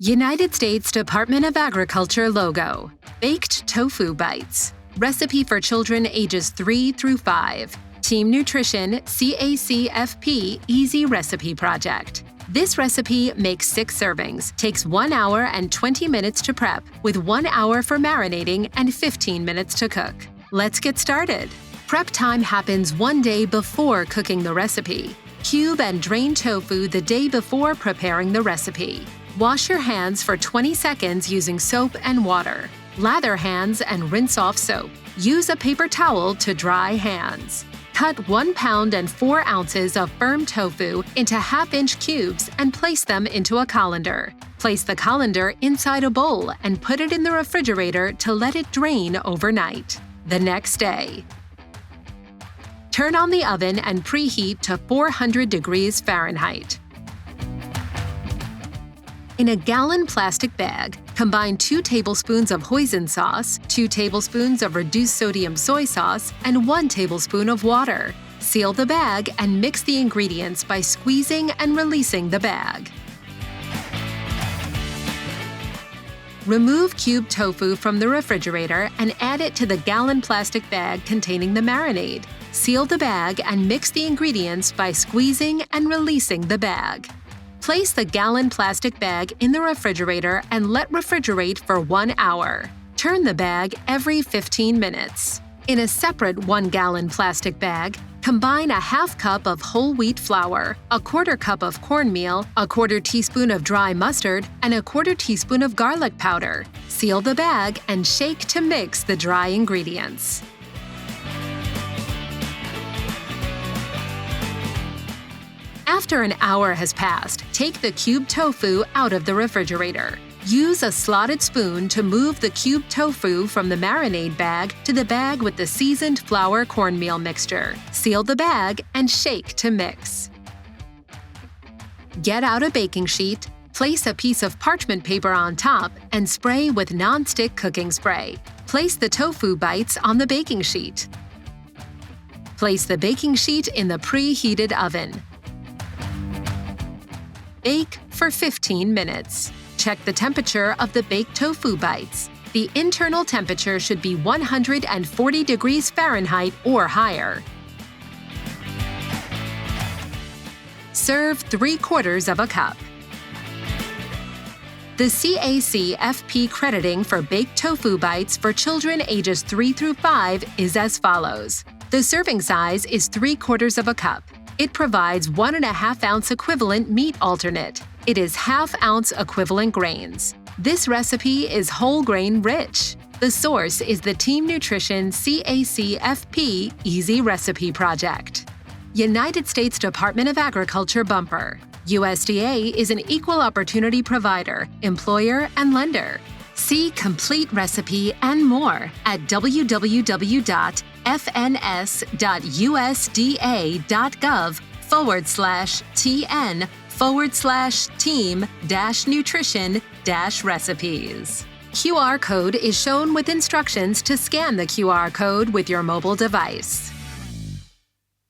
United States Department of Agriculture logo. Baked tofu bites. Recipe for children ages 3 through 5. Team Nutrition CACFP Easy Recipe Project. This recipe makes 6 servings, takes 1 hour and 20 minutes to prep, with 1 hour for marinating and 15 minutes to cook. Let's get started. Prep time happens 1 day before cooking the recipe. Cube and drain tofu the day before preparing the recipe. Wash your hands for 20 seconds using soap and water. Lather hands and rinse off soap. Use a paper towel to dry hands. Cut 1 pound and 4 ounces of firm tofu into half-inch cubes and place them into a colander. Place the colander inside a bowl and put it in the refrigerator to let it drain overnight. The next day, turn on the oven and preheat to 400 degrees Fahrenheit. In a gallon plastic bag, combine 2 tablespoons of hoisin sauce, 2 tablespoons of reduced sodium soy sauce, and 1 tablespoon of water. Seal the bag and mix the ingredients by squeezing and releasing the bag. Remove cubed tofu from the refrigerator and add it to the gallon plastic bag containing the marinade. Seal the bag and mix the ingredients by squeezing and releasing the bag. Place the gallon plastic bag in the refrigerator and let refrigerate for 1 hour. Turn the bag every 15 minutes. In a separate 1-gallon plastic bag, combine a half cup of whole wheat flour, a 1/4 cup of cornmeal, a 1/4 teaspoon of dry mustard, and a 1/4 teaspoon of garlic powder. Seal the bag and shake to mix the dry ingredients. After an hour has passed, take the cubed tofu out of the refrigerator. Use a slotted spoon to move the cubed tofu from the marinade bag to the bag with the seasoned flour cornmeal mixture. Seal the bag and shake to mix. Get out a baking sheet, place a piece of parchment paper on top, and spray with non-stick cooking spray. Place the tofu bites on the baking sheet. Place the baking sheet in the preheated oven. Bake for 15 minutes. Check the temperature of the baked tofu bites. The internal temperature should be 140 degrees Fahrenheit or higher. Serve 3/4 of a cup. The CACFP crediting for baked tofu bites for children ages 3 through 5 is as follows. The serving size is 3/4 of a cup. It provides 1.5 ounce equivalent meat alternate. It is 1/2 ounce equivalent grains. This recipe is whole grain rich. The source is the Team Nutrition CACFP Easy Recipe Project. United States Department of Agriculture bumper. USDA is an equal opportunity provider, employer, and lender. See complete recipe and more at www.fns.usda.gov/team-nutrition-recipes. QR code is shown with instructions to scan the QR code with your mobile device.